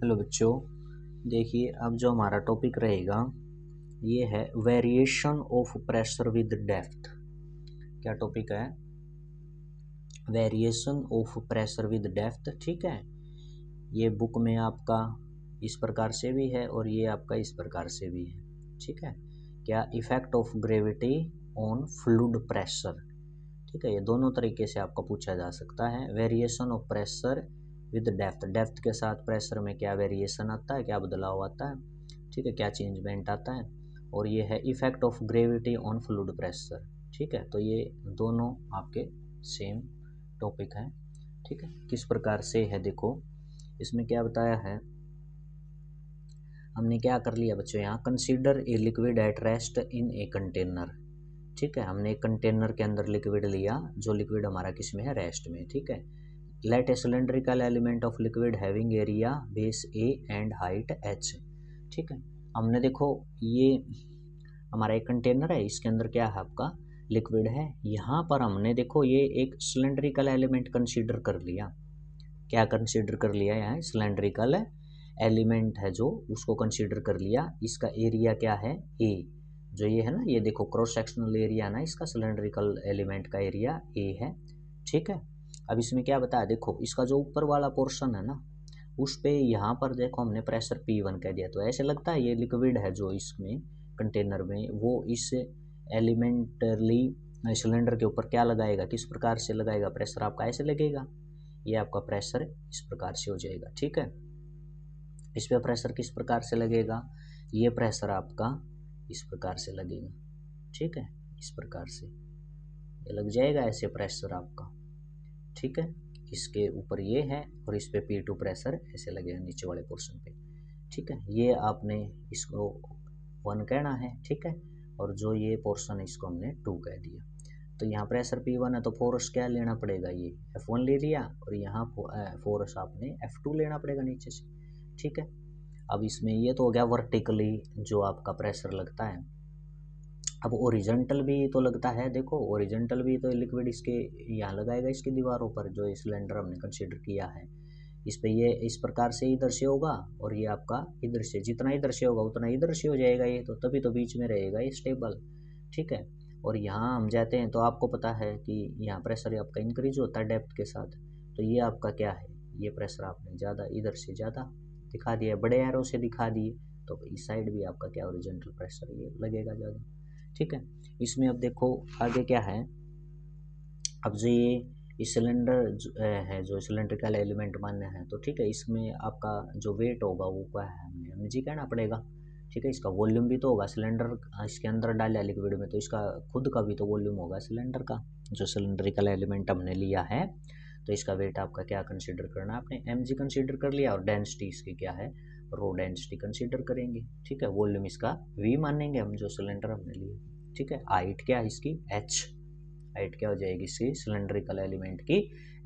Hello बच्चों, देखिए अब जो हमारा टॉपिक रहेगा ये है variation of pressure with depth. क्या टॉपिक है? Variation of pressure with depth. ठीक है, ये बुक में आपका इस प्रकार से भी है और ये आपका इस प्रकार से भी है। ठीक है, क्या effect of gravity on fluid pressure. ठीक है, ये दोनों तरीके से आपको पूछा जा सकता है। Variation of pressure with depth, depth के साथ प्रेशर में क्या वेरिएशन आता है, क्या बदलाव आता है। ठीक है, क्या चेंजमेंट आता है। और ये है effect of gravity on fluid pressure. ठीक है, तो ये दोनों आपके सेम टॉपिक हैं। ठीक है, किस प्रकार से है देखो, इसमें क्या बताया है, हमने क्या कर लिया बच्चों, यहाँ consider a liquid at rest in a container. ठीक है, हमने एक कंटेनर के अंदर लिक्विड लिया, जो लिक्विड हमारा किस में है, रेस्ट में। ठीक है, let a cylindrical element of liquid having area base A and height H. ठीक है, हमने देखो ये हमारा एक कंटेनर है, इसके अंदर क्या है, आपका लिक्विड है। यहाँ पर हमने देखो ये एक सिलेंड्रिकल एलिमेंट कंसीडर कर लिया। क्या कंसीडर कर लिया, यहाँ सिलेंड्रिकल एलिमेंट है जो, उसको कंसीडर कर लिया। इसका एरिया क्या है, ए। जो ये है ना, ये देखो क्रॉस सेक्शनल एरिया ना, इसका सिलेंड्रिकल एलिमेंट का एरिया ए है। ठीक है, अब इसमें क्या बताया, देखो इसका जो ऊपर वाला पोर्शन है ना, उस पे यहाँ पर देखो हमने प्रेशर P1 कह दिया, तो ऐसे लगता है ये लिक्विड है जो इसमें कंटेनर में, वो इस एलिमेंटली सिलेंडर के ऊपर क्या लगाएगा, किस प्रकार से लगाएगा, प्रेशर आपका ऐसे लगेगा। ये आपका प्रेशर इस प्रकार से हो जाएगा। ठीक है, इस पे प्रेशर किस प्रकार से लगेगा, ये प्रेशर आपका इस प्रकार से लगेगा। ठीक है, इस प्रकार से ये लग जाएगा ऐसे प्रेशर आपका। ठीक है, इसके ऊपर ये है और इस पे P2 प्रेशर ऐसे लगेगा नीचे वाले पोर्शन पे। ठीक है, ये आपने इसको 1 कहना है। ठीक है, और जो ये पोर्शन है इसको हमने 2 कह दिया। तो यहाँ प्रेशर P1 है तो फोर्स क्या लेना पड़ेगा, ये F1 ले लिया, और यहाँ फोर्स आपने F2 लेना पड़ेगा नीचे से। ठीक है, अब इसमें ये तो हो गया वर्टिकली जो आपका प्रेशर लगता है। अब ओरिजेंटल भी तो लगता है, देखो ओरिजेंटल भी तो लिक्विड इसके यहाँ लगाएगा, इसकी दीवारों पर, जो ये सिलेंडर हमने कंसीडर किया है, इस पे ये इस प्रकार से इधर से होगा, और ये आपका इधर से, जितना इधर से होगा उतना इधर से हो जाएगा ये, तो तभी तो बीच में रहेगा ये स्टेबल। ठीक है, और यहाँ हम जाते हैं तो आपको पता है कि यहाँ प्रेशर आपका इंक्रीज होता है डेप्थ के साथ, तो ये आपका क्या है, ये प्रेशर आपने ज़्यादा इधर से ज़्यादा दिखा दिया, बड़े एरो से दिखा दिए, तो इस साइड भी आपका क्या ओरिजेंटल प्रेशर ये लगेगा ज़्यादा। ठीक है, इसमें अब देखो आगे क्या है, अब जो ये सिलेंडर है, जो सिलेंड्रिकल एलिमेंट मान्य है, तो ठीक है, इसमें आपका जो वेट होगा वो क्या है, हमें mg कहना पड़ेगा। ठीक है, इसका वॉल्यूम भी तो होगा, सिलेंडर इसके अंदर डाला लिक्विड में, तो इसका खुद का भी तो वॉल्यूम होगा सिलेंडर का, जो सिलेंड्रिकल एलिमेंट हमने लिया है, तो इसका वेट आपका क्या कंसीडर करना है, आपने mg कंसीडर कर लिया, और डेंसिटी इसकी क्या है, रो डेंसिटी कंसीडर करेंगे। ठीक है, वॉल्यूम इसका v मानेंगे हम, जो सिलेंडर हमने लिया। ठीक है, हाइट क्या है इसकी, h, हाइट क्या हो जाएगी इसकी, सिलेंड्रिकल एलिमेंट की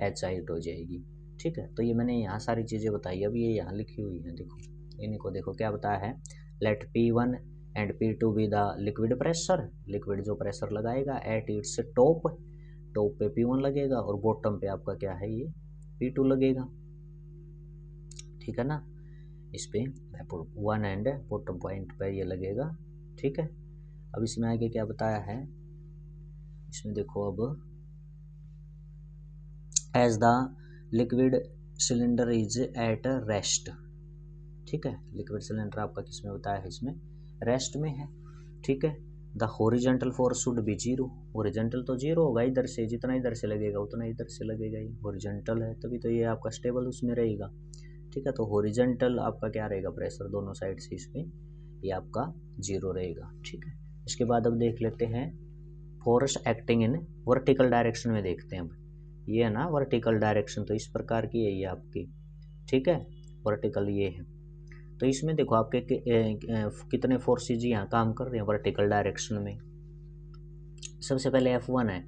h हाइट हो जाएगी। ठीक है, तो ये मैंने यहाँ सारी चीज़ें बताई, अब ये यहाँ लिखी हुई हैं, देखो इनको देखो क्या बताया है, let P1 and P2 be the liquid pressure, liquid जो प्रेशर लगाएगा एट इट्स टॉप, टॉप पे P1 लगेगा और बॉटम पे आपका क्या है, ये P2 लगेगा। ठीक है ना, इस पे 1 एंड बॉटम पॉइंट पे ये लगेगा। ठीक है, अब इसमें आगे क्या बताया है, इसमें देखो अब, as the liquid cylinder is at rest. ठीक है, लिक्विड सिलेंडर आपका किस में बताया है, इसमें रेस्ट में है। ठीक है, the horizontal force should be zero, horizontal तो जीरो होगा, इधर से जितना इधर से लगेगा उतना इधर से लगेगा, ये हॉरिजॉन्टल है तभी तो ये आपका स्टेबल उसमें रहेगा। ठीक है, तो हॉरिजॉन्टल आपका क्या रहेगा, प्रेशर दोनों साइड से इसमें ये आपका जीरो रहेगा। ठीक है, इसके बाद अब देख लेते हैं force acting in vertical direction में, देखते हैं अब ये है ना वर्टिकल डायरेक्शन, तो इस प्रकार की है ये आपकी। ठीक है, वर्टिकल ये है, तो इसमें देखो आपके कितने फोर्सेज यहाँ काम कर रहे हैं वर्टिकल डायरेक्शन में। सबसे पहले F1 है,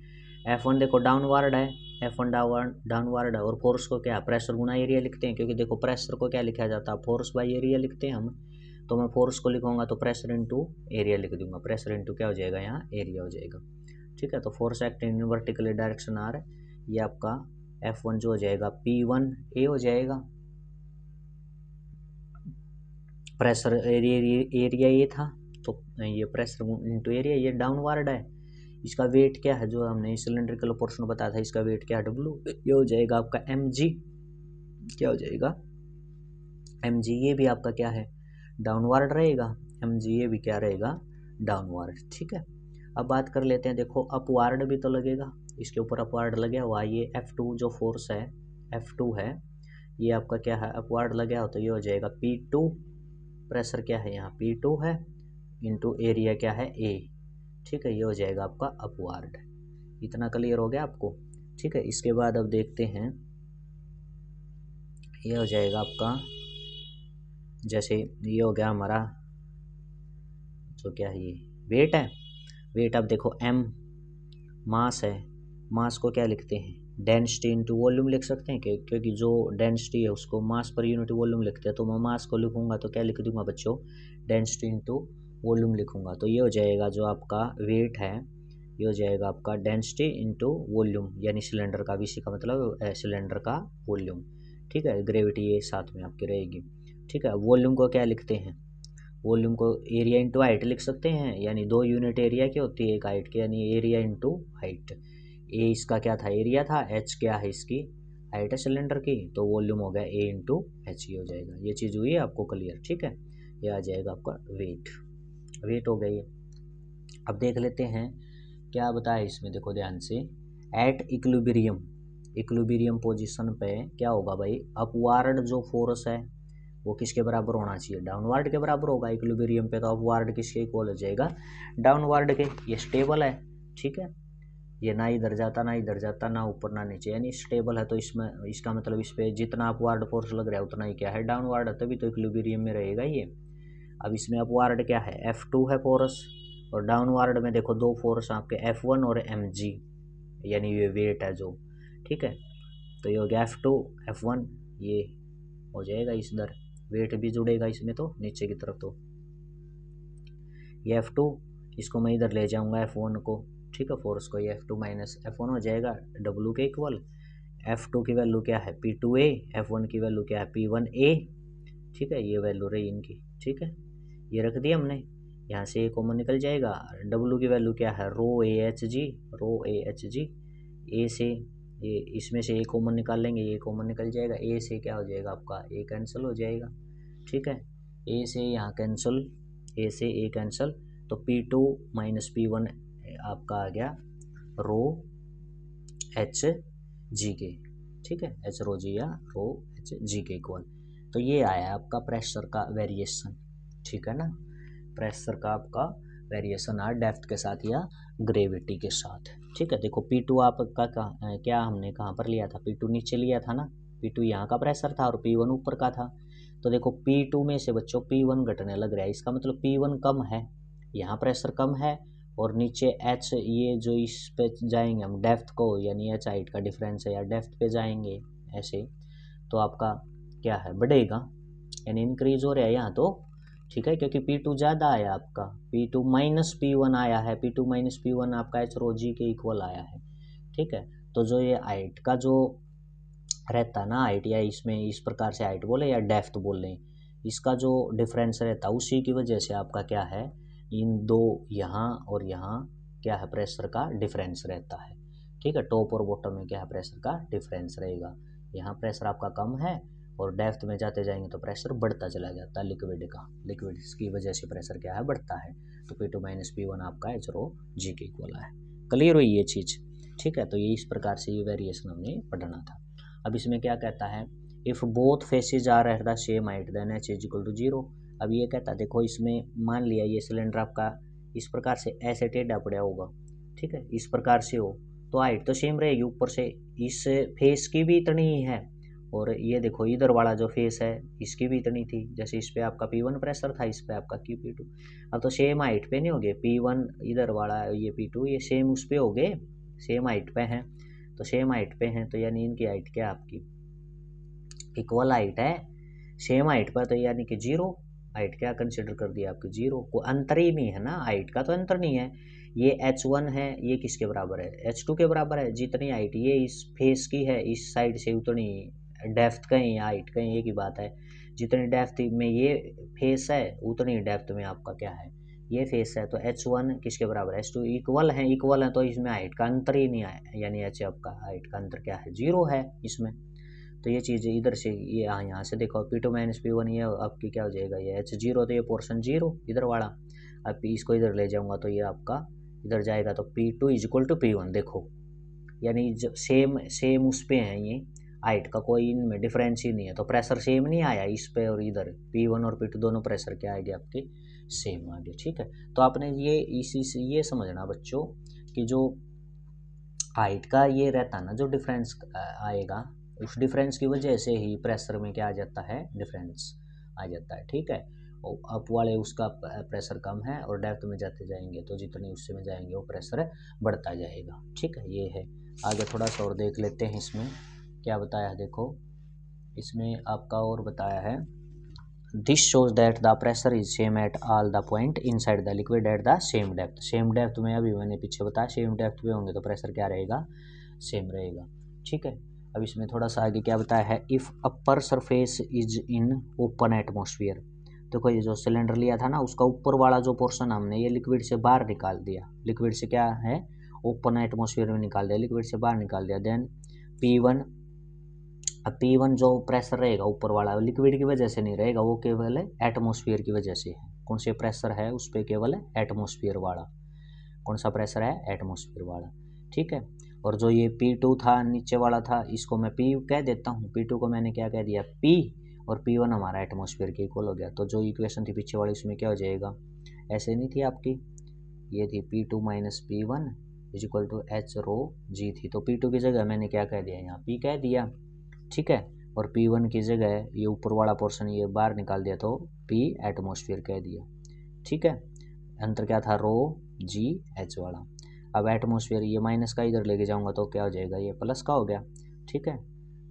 F1 देखो डाउनवार्ड है, F1 डाउनवार्ड है, और फोर्स को क्या प्रेशर गुना एरिया लिखते हैं, क्योंकि देखो प्रेशर को क्या लिखा जाता है, फोर्स बाई एरिया लिखते हैं हम, तो मैं फोर्स को लिखूंगा तो प्रेशर इंटू एरिया लिख दूंगा, प्रेशर इंटू क्या हो जाएगा, यहाँ एरिया हो जाएगा। ठीक है, तो force acting in vertically direction are, ये आपका F1 जो हो जाएगा P1A हो जाएगा। प्रेशर एरिया ये था, तो ये प्रेशर इंटू एरिया, ये डाउनवर्ड है। इसका वेट क्या है, जो हमने सिलेंड्रिकल पोर्शन बताया था, इसका वेट क्या है, डब्लू। ये हो जाएगा आपका mg, क्या हो जाएगा mg। ये भी आपका क्या है, डाउनवर्ड रहेगा, mg ये भी क्या रहेगा, डाउनवर्ड। ठीक है, अब बात कर लेते हैं, देखो अपवार्ड भी तो लगेगा, इसके ऊपर अपवार्ड लगे हुआ, ये F2 जो फोर्स है, F2 है, ये आपका क्या है, अपवार्ड लगे हो, तो ये हो जाएगा P2। प्रेशर क्या है यहाँ, P2 है, इंटू एरिया क्या है, A। ठीक है, ये हो जाएगा आपका अपवार्ड। इतना क्लियर हो गया आपको। ठीक है, इसके बाद अब देखते हैं, ये हो जाएगा आपका, जैसे ये हो गया हमारा जो क्या है, ये वेट है। वेट अब देखो m मास है, मास को क्या लिखते हैं, डेंसिटी इंटू वॉल्यूम लिख सकते हैं, क्योंकि जो डेंसिटी है उसको मास पर यूनिट वॉल्यूम लिखते हैं, तो मैं मास को लिखूंगा तो क्या लिख दूंगा बच्चों, डेंसिटी इंटू वॉल्यूम लिखूंगा। तो ये हो जाएगा जो आपका वेट है, ये हो जाएगा आपका डेंसिटी इंटू वॉल्यूम, यानी सिलेंडर का, VC का मतलब सिलेंडर का वॉल्यूम। ठीक है, ग्रेविटी ये साथ में आपकी रहेगी। ठीक है, वॉल्यूम को क्या लिखते हैं, वॉल्यूम को एरिया इंटू हाइट लिख सकते हैं, यानी 2 यूनिट एरिया की होती है, एक हाइट की, यानी एरिया इंटू हाइट। ए इसका क्या था, एरिया था, एच क्या है, इसकी हाइट है सिलेंडर की, तो वॉल्यूम हो गया ए इंटू एच, ही हो जाएगा। ये चीज़ हुई है आपको क्लियर। ठीक है, ये आ जाएगा आपका वेट, वेट हो गई। अब देख लेते हैं क्या बताया इसमें, देखो ध्यान से, एट इक्विलिब्रियम, इक्विलिब्रियम पोजीशन पे क्या होगा भाई, अपवार्ड जो फोर्स है वो किसके बराबर होना चाहिए, डाउनवर्ड के बराबर होगा। इक्विलिब्रियम पे तो अपवार्ड किसके इक्वल हो जाएगा, डाउनवर्ड के। ये स्टेबल है, ठीक है, ये ना इधर जाता ना इधर जाता, ना ऊपर ना नीचे, यानी स्टेबल है, तो इसमें इसका मतलब इस पे जितना अपवार्ड फोर्स लग रहा है उतना ही क्या है, डाउनवर्ड है, तभी तो इक्विलिब्रियम में रहेगा ये। अब इसमें अपवार्ड क्या है, F2 है फोर्स, और डाउनवर्ड में देखो 2 फोर्स आपके F1 और mg, यानी ये वेट है जो। ठीक है, तो ये हो गया F2 F1, ये हो जाएगा इस इधर, वेट भी जुड़ेगा इसमें तो नीचे की तरफ, तो ये F2, इसको मैं इधर ले जाऊंगा F1 को। ठीक है, फोर्स को, ये F2 माइनस F1 हो जाएगा W के इक्वल। F2 की वैल्यू क्या है, P2A, F1 की वैल्यू क्या है, P1A। ठीक है, ये वैल्यू रही इनकी। ठीक है, ये रख दिया हमने, यहाँ से ये कॉमन निकल जाएगा। W की वैल्यू क्या है, रो ए एच जी, ए से ये इसमें से ए कॉमन निकाल लेंगे, ये कॉमन निकल जाएगा, ए से क्या हो जाएगा आपका, ए कैंसिल हो जाएगा। ठीक है, ए से यहाँ कैंसिल, ए से ए कैंसिल, तो P2 माइनस P1 आपका आ गया रो एच जी के। ठीक है, एच रो जी या रो एच जी के इक्वल। तो ये आया आपका प्रेशर का वेरिएशन। ठीक है ना, प्रेशर का आपका वेरिएशन आया डेप्थ के साथ या ग्रेविटी के साथ। ठीक है, देखो P2 आपका क्या हमने कहाँ पर लिया था, P2 नीचे लिया था ना, P2 यहाँ का प्रेशर था और P1 ऊपर का था। तो देखो P2 में से बच्चों P1 घटने लग रहा है, इसका मतलब P1 कम है, यहाँ प्रेशर कम है, और नीचे H, ये जो इस पे जाएंगे हम डेप्थ को, यानी H हाइट का डिफरेंस है, या डेप्थ पे जाएंगे ऐसे, तो आपका क्या है, बढ़ेगा, यानी इंक्रीज हो रहा है यहाँ तो। ठीक है, क्योंकि P2 ज़्यादा आया आपका, P2 माइनस P1 आया है, P2 माइनस P1 आपका एच रो जी के इक्वल आया है। ठीक है, तो जो ये हाइट का जो रहता है ना, हाइट, या इसमें इस प्रकार से हाइट बोले या डेप्थ बोले, इसका जो डिफरेंस रहता है उसी की वजह से आपका क्या है, इन दो यहाँ और यहाँ क्या है, प्रेशर का डिफरेंस रहता है। ठीक है, टॉप और बॉटम में क्या है, प्रेशर का डिफरेंस रहेगा। यहाँ प्रेशर आपका कम है और डेप्थ में जाते जाएंगे तो प्रेशर बढ़ता चला जाता है लिक्विड का, लिक्विड की वजह से प्रेशर क्या है, बढ़ता है। तो P2 माइनस P1 आपका एच रो जी के इक्वल है। क्लियर हुई ये चीज़। ठीक है, तो ये इस प्रकार से ये वेरिएशन हमने पढ़ना था। अब इसमें क्या कहता है, if both faces are at the same height then H is equal to 0। अब ये कहता है, देखो इसमें मान लिया ये सिलेंडर आपका इस प्रकार से ऐसे टेढ़ा पड़ा होगा, ठीक है, इस प्रकार से हो, तो हाइट तो सेम रहेगी, ऊपर से इस फेस की भी इतनी ही है, और ये देखो इधर वाला जो फेस है इसकी भी इतनी थी, जैसे इस पे आपका P1 प्रेशर था, इस पे आपका P2। अब तो सेम हाइट पे नहीं हो गए, P1 इधर वाला, ये P2, ये सेम उस पे हो गए, सेम हाइट पे हैं, तो सेम हाइट पे हैं, तो यानी इनकी हाइट क्या आपकी इक्वल हाइट है, सेम हाइट पर, तो यानी कि 0 हाइट क्या कंसिडर कर दिया आपकी, 0, को अंतर ही नहीं है ना, हाइट का तो अंतर नहीं है। ये H1 है, ये किसके बराबर है, H2 के बराबर है, जितनी हाइट ये इस फेस की है इस साइड से उतनी डेप्थ कहीं या हाइट कहीं एक ही बात है। जितनी डेप्थ में ये फेस है उतनी डेप्थ में आपका क्या है ये फेस है। तो H1 किसके बराबर है, H2 इक्वल है तो इसमें हाइट का अंतर ही नहीं आया, यानी H आपका हाइट का अंतर क्या है, 0 है इसमें। तो ये चीज़ इधर से ये यहाँ से देखो P2 माइनस P1 ये आपकी क्या हो जाएगा, ये H0 तो ये पोर्शन 0 इधर वाला। अब इसको इधर ले जाऊँगा तो ये आपका इधर जाएगा तो P2 is equal to P1 देखो, यानी जो सेम उस पे हैं ये, हाइट का कोई इनमें डिफरेंस ही नहीं है। तो प्रेशर सेम नहीं आया इस पे और इधर, P1 और P2 दोनों प्रेशर क्या आएंगे आपके सेम आ गए। ठीक है, तो आपने ये इसी से ये समझना बच्चों कि जो हाइट का ये रहता है ना जो डिफरेंस आएगा, उस डिफरेंस की वजह से ही प्रेशर में क्या आ जाता है, डिफरेंस आ जाता है। ठीक है, और अप वाले उसका प्रेशर कम है और डेप्थ में जाते जाएंगे तो जितने उससे में जाएंगे वो प्रेशर बढ़ता जाएगा। ठीक है, ये है। आगे थोड़ा सा और देख लेते हैं इसमें क्या बताया है। देखो इसमें आपका और बताया है, this shows that the pressure is same at all the point inside the liquid at the same depth. Same depth में अभी मैंने पीछे बताया सेम डेप्थ पे होंगे तो प्रेशर क्या रहेगा, सेम रहेगा। ठीक है, अब इसमें थोड़ा सा आगे क्या बताया है, if upper surface is in open atmosphere. देखो ये जो सिलेंडर लिया था ना उसका ऊपर वाला जो पोर्शन हमने ये लिक्विड से बाहर निकाल दिया, लिक्विड से क्या है ओपन एटमोसफियर में निकाल दिया, लिक्विड से बाहर निकाल दिया। देन P1, अब P1 जो प्रेशर रहेगा ऊपर वाला लिक्विड की वजह से नहीं रहेगा, वो केवल एटमोसफियर की वजह से है। कौन से प्रेशर है उस पर, केवल एटमोसफियर वाला। कौन सा प्रेशर है, एटमोसफियर वाला। ठीक है, और जो ये P2 था नीचे वाला था इसको मैं P कह देता हूँ, P2 को मैंने क्या कह दिया P, और P1 हमारा एटमोसफियर के इक्वल हो गया। तो जो इक्वेशन थी पीछे वाली उसमें क्या हो जाएगा, ऐसे नहीं थी आपकी, ये थी P2 minus P1 is equal to H rho G थी। तो P2 की जगह मैंने क्या कह दिया, यहाँ P कह दिया। ठीक है, और P1 की जगह ये ऊपर वाला पोर्शन ये बाहर निकाल दिया तो P एटमोसफियर कह दिया। ठीक है, अंतर क्या था, रो G H वाला। अब एटमोसफियर ये माइनस का इधर लेके जाऊंगा तो क्या हो जाएगा, ये प्लस का हो गया। ठीक है,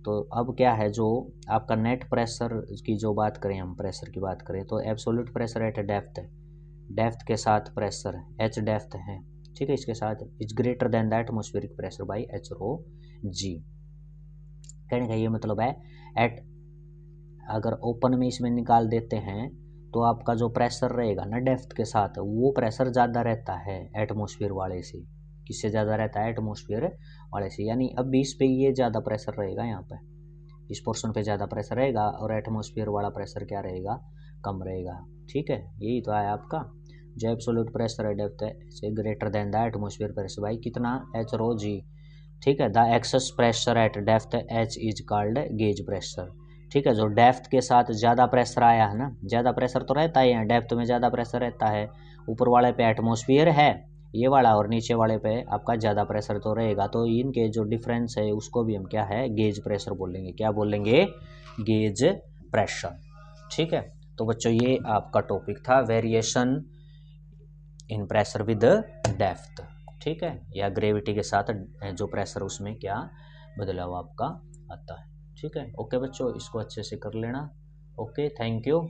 तो अब क्या है जो आपका नेट प्रेशर की जो बात करें, हम प्रेशर की बात करें तो एब्सोल्यूट प्रेशर एट डेप्थ है, डेप्थ के साथ प्रेशर H डेप्थ है। ठीक है, इसके साथ is greater than the atmospheric pressure by H rho G। कहने का ये मतलब है एट, अगर ओपन में इसमें निकाल देते हैं तो आपका जो प्रेशर रहेगा ना डेप्थ के साथ वो प्रेशर ज़्यादा रहता है एटमॉस्फेयर वाले से। किससे ज़्यादा रहता है, एटमॉस्फेयर वाले से। यानी अब इस पे ये ज़्यादा प्रेशर रहेगा, यहाँ पे इस पोर्शन पे ज़्यादा प्रेशर रहेगा और एटमॉस्फेयर वाला प्रेशर क्या रहेगा, कम रहेगा। ठीक है, यही तो है आपका जो एब्सोल्यूट प्रेशर है डेप्थ से greater than the atmosphere pressure by कितना, H रो G। ठीक है, the excess pressure at depth H is called gauge pressure. ठीक है, जो डेप्थ के साथ ज़्यादा प्रेशर आया है ना, ज़्यादा प्रेशर तो रहता ही है, डेप्थ में ज़्यादा प्रेशर रहता है, ऊपर वाले पे एटमॉस्फेयर है ये वाला और नीचे वाले पे आपका ज़्यादा प्रेशर तो रहेगा। तो इनके जो डिफरेंस है उसको भी हम क्या है, गेज प्रेशर बोलेंगे। क्या बोलेंगे, गेज प्रेशर। ठीक है, तो बच्चों ये आपका टॉपिक था variation in pressure with depth. ठीक है, या ग्रेविटी के साथ जो प्रेशर उसमें क्या बदलाव आपका आता है। ठीक है, ओके बच्चों, इसको अच्छे से कर लेना। Okay, thank you.